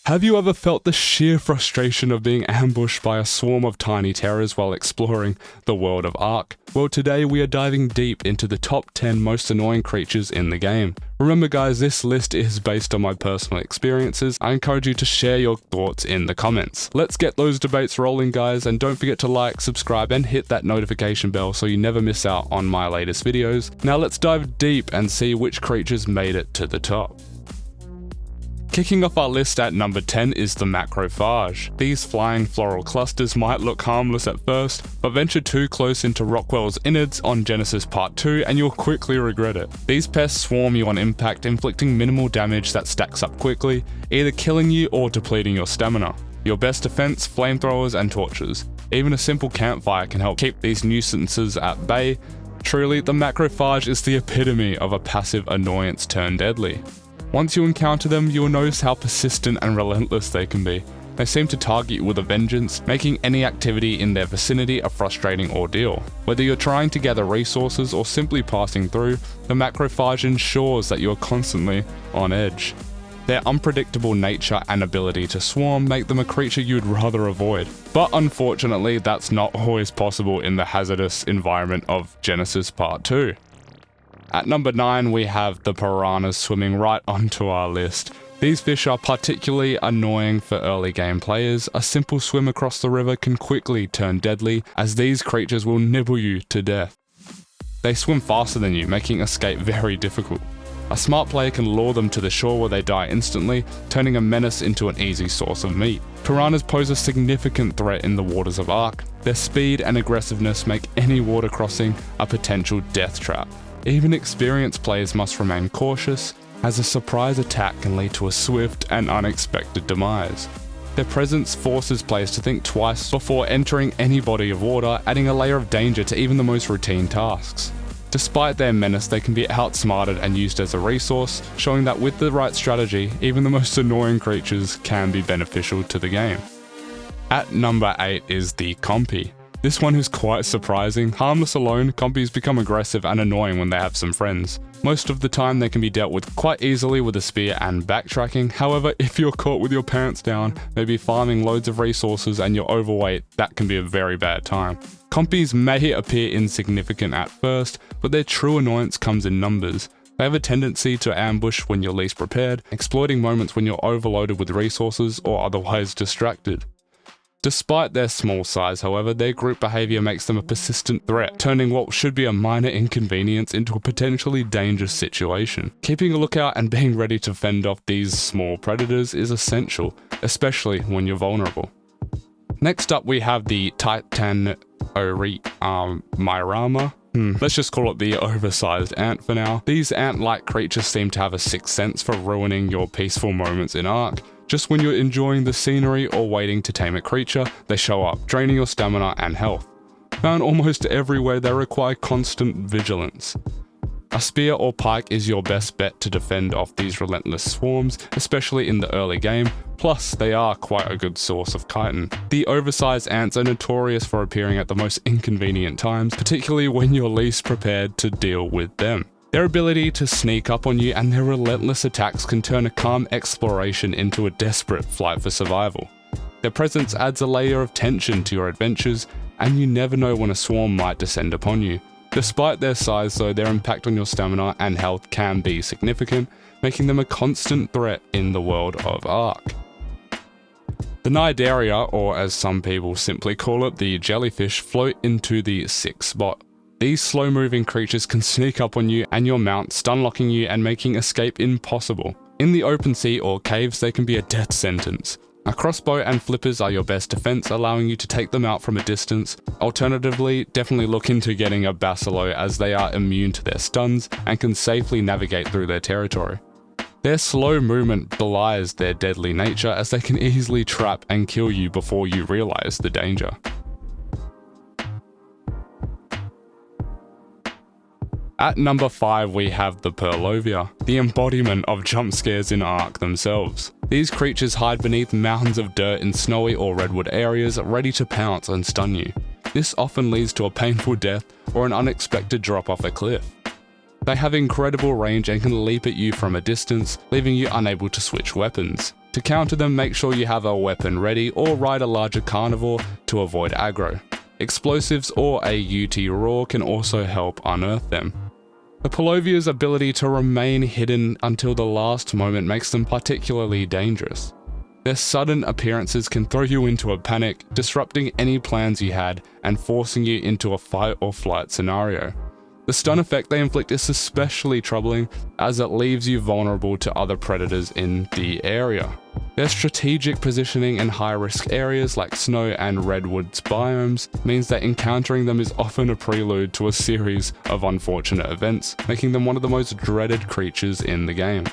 Have you ever felt the sheer frustration of being ambushed by a swarm of tiny terrors while exploring the world of ARK? Well, today we are diving deep into the top 10 most annoying creatures in the game. Remember guys, this list is based on my personal experiences. I encourage you to share your thoughts in the comments. Let's get those debates rolling guys, and don't forget to like, subscribe and hit that notification bell so you never miss out on my latest videos. Now let's dive deep and see which creatures made it to the top. Kicking off our list at number 10 is the macrophage. These flying floral clusters might look harmless at first, but venture too close into Rockwell's innards on Genesis Part 2 and you'll quickly regret it. These pests swarm you on impact, inflicting minimal damage that stacks up quickly, either killing you or depleting your stamina. Your best defense, flamethrowers and torches. Even a simple campfire can help keep these nuisances at bay. Truly, the macrophage is the epitome of a passive annoyance turned deadly. Once you encounter them, you will notice how persistent and relentless they can be. They seem to target you with a vengeance, making any activity in their vicinity a frustrating ordeal. Whether you're trying to gather resources or simply passing through, the macrophage ensures that you are constantly on edge. Their unpredictable nature and ability to swarm make them a creature you'd rather avoid. But unfortunately, that's not always possible in the hazardous environment of Genesis Part 2. At number 9 we have the piranhas swimming right onto our list. These fish are particularly annoying for early game players. A simple swim across the river can quickly turn deadly, as these creatures will nibble you to death. They swim faster than you, making escape very difficult. A smart player can lure them to the shore where they die instantly, turning a menace into an easy source of meat. Piranhas pose a significant threat in the waters of ARK. Their speed and aggressiveness make any water crossing a potential death trap. Even experienced players must remain cautious, as a surprise attack can lead to a swift and unexpected demise. Their presence forces players to think twice before entering any body of water, adding a layer of danger to even the most routine tasks. Despite their menace, they can be outsmarted and used as a resource, showing that with the right strategy, even the most annoying creatures can be beneficial to the game. At number 8 is the compy. This one is quite surprising. Harmless alone, compies become aggressive and annoying when they have some friends. Most of the time they can be dealt with quite easily with a spear and backtracking. However, if you're caught with your pants down, maybe farming loads of resources and you're overweight, that can be a very bad time. Compies may appear insignificant at first, but their true annoyance comes in numbers. They have a tendency to ambush when you're least prepared, exploiting moments when you're overloaded with resources or otherwise distracted. Despite their small size, however, their group behavior makes them a persistent threat, turning what should be a minor inconvenience into a potentially dangerous situation. Keeping a lookout and being ready to fend off these small predators is essential, especially when you're vulnerable. Next up we have the Titan Mirama. Let's just call it the oversized ant for now. These ant-like creatures seem to have a sixth sense for ruining your peaceful moments in ARK. Just when you're enjoying the scenery or waiting to tame a creature, they show up, draining your stamina and health. Found almost everywhere, they require constant vigilance. A spear or pike is your best bet to defend off these relentless swarms, especially in the early game, plus they are quite a good source of chitin. The oversized ants are notorious for appearing at the most inconvenient times, particularly when you're least prepared to deal with them. Their ability to sneak up on you and their relentless attacks can turn a calm exploration into a desperate flight for survival. Their presence adds a layer of tension to your adventures, and you never know when a swarm might descend upon you. Despite their size though, their impact on your stamina and health can be significant, making them a constant threat in the world of ARK. The Cnidaria, or as some people simply call it, the jellyfish, float into the 6th spot. These slow-moving creatures can sneak up on you and your mount, stun-locking you and making escape impossible. In the open sea or caves, they can be a death sentence. A crossbow and flippers are your best defense, allowing you to take them out from a distance. Alternatively, definitely look into getting a Basileau, as they are immune to their stuns and can safely navigate through their territory. Their slow movement belies their deadly nature, as they can easily trap and kill you before you realize the danger. At number 5 we have the Purlovia, the embodiment of jump scares in ARK themselves. These creatures hide beneath mounds of dirt in snowy or redwood areas, ready to pounce and stun you. This often leads to a painful death or an unexpected drop off a cliff. They have incredible range and can leap at you from a distance, leaving you unable to switch weapons. To counter them, make sure you have a weapon ready or ride a larger carnivore to avoid aggro. Explosives or a UT roar can also help unearth them. The Palovia's ability to remain hidden until the last moment makes them particularly dangerous. Their sudden appearances can throw you into a panic, disrupting any plans you had and forcing you into a fight or flight scenario. The stun effect they inflict is especially troubling as it leaves you vulnerable to other predators in the area. Their strategic positioning in high-risk areas like snow and redwoods biomes means that encountering them is often a prelude to a series of unfortunate events, making them one of the most dreaded creatures in the game.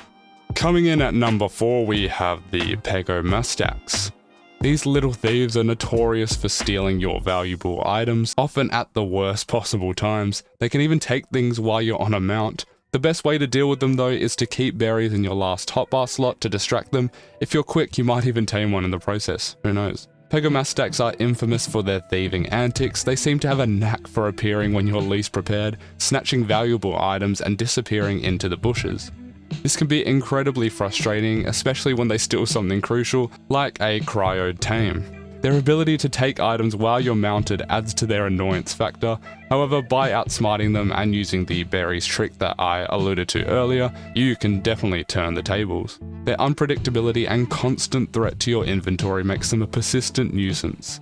Coming in at number 4, we have the Pegomastax. These little thieves are notorious for stealing your valuable items, often at the worst possible times. They can even take things while you're on a mount. The best way to deal with them though is to keep berries in your last hotbar slot to distract them. If you're quick, you might even tame one in the process, who knows. Pegomastax are infamous for their thieving antics. They seem to have a knack for appearing when you're least prepared, snatching valuable items and disappearing into the bushes. This can be incredibly frustrating, especially when they steal something crucial, like a cryo tame. Their ability to take items while you're mounted adds to their annoyance factor. However, by outsmarting them and using the berries trick that I alluded to earlier, you can definitely turn the tables. Their unpredictability and constant threat to your inventory makes them a persistent nuisance.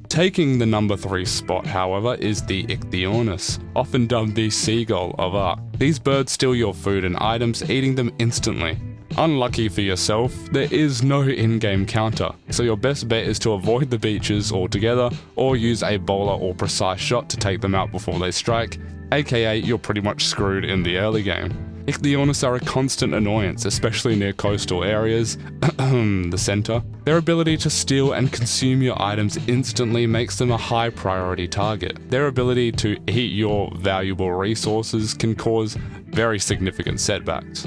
Taking the number 3 spot, however, is the Ichthyornis, often dubbed the seagull of ARK. These birds steal your food and items, eating them instantly. Unlucky for yourself, there is no in-game counter, so your best bet is to avoid the beaches altogether, or use a bowler or precise shot to take them out before they strike, aka you're pretty much screwed in the early game. Ichthyornis are a constant annoyance, especially near coastal areas, the center. Their ability to steal and consume your items instantly makes them a high priority target. Their ability to eat your valuable resources can cause very significant setbacks.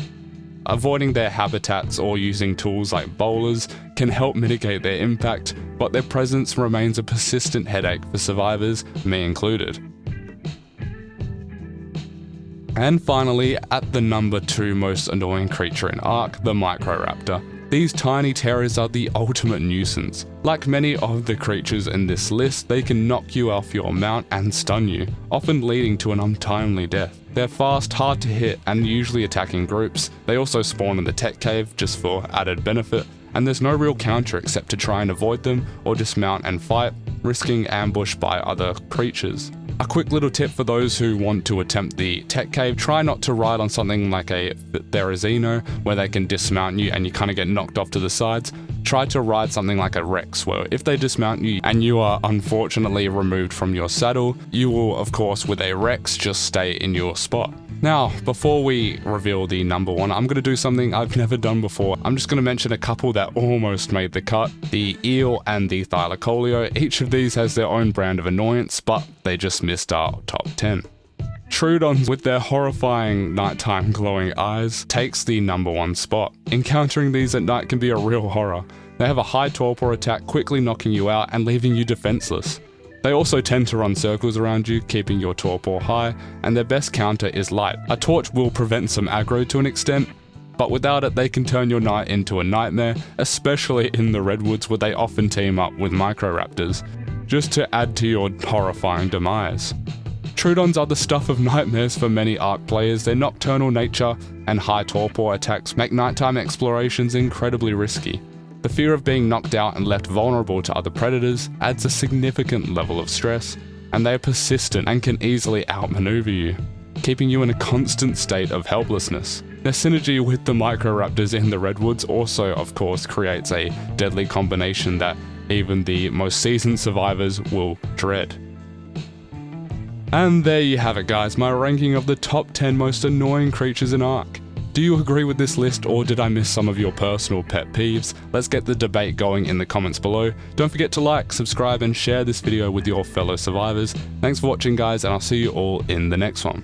Avoiding their habitats or using tools like bowlers can help mitigate their impact, but their presence remains a persistent headache for survivors, me included. And finally, at the number 2 most annoying creature in ARK, the Microraptor. These tiny terrors are the ultimate nuisance. Like many of the creatures in this list, they can knock you off your mount and stun you, often leading to an untimely death. They're fast, hard to hit, and usually attack in groups. They also spawn in the tech cave just for added benefit, and there's no real counter except to try and avoid them or dismount and fight, risking ambush by other creatures. A quick little tip for those who want to attempt the tech cave: try not to ride on something like a Therizino where they can dismount you and you kind of get knocked off to the sides. Try to ride something like a Rex where if they dismount you and you are unfortunately removed from your saddle, you will of course with a Rex just stay in your spot. Now, before we reveal the number 1, I'm going to do something I've never done before. I'm just going to mention a couple that almost made the cut: the eel and the thylacoleo. Each of these has their own brand of annoyance, but they just missed our top 10. Troodons, with their horrifying nighttime glowing eyes, takes the number 1 spot. Encountering these at night can be a real horror. They have a high torpor attack, quickly knocking you out and leaving you defenseless. They also tend to run circles around you, keeping your torpor high, and their best counter is light. A torch will prevent some aggro to an extent, but without it they can turn your night into a nightmare, especially in the redwoods where they often team up with Microraptors, just to add to your horrifying demise. Troodons are the stuff of nightmares for many ARK players. Their nocturnal nature and high torpor attacks make nighttime explorations incredibly risky. The fear of being knocked out and left vulnerable to other predators adds a significant level of stress, and they are persistent and can easily outmaneuver you, keeping you in a constant state of helplessness. Their synergy with the Microraptors in the redwoods also, of course, creates a deadly combination that even the most seasoned survivors will dread. And there you have it guys, my ranking of the top 10 most annoying creatures in ARK. Do you agree with this list, or did I miss some of your personal pet peeves? Let's get the debate going in the comments below. Don't forget to like, subscribe and share this video with your fellow survivors. Thanks for watching guys, and I'll see you all in the next one.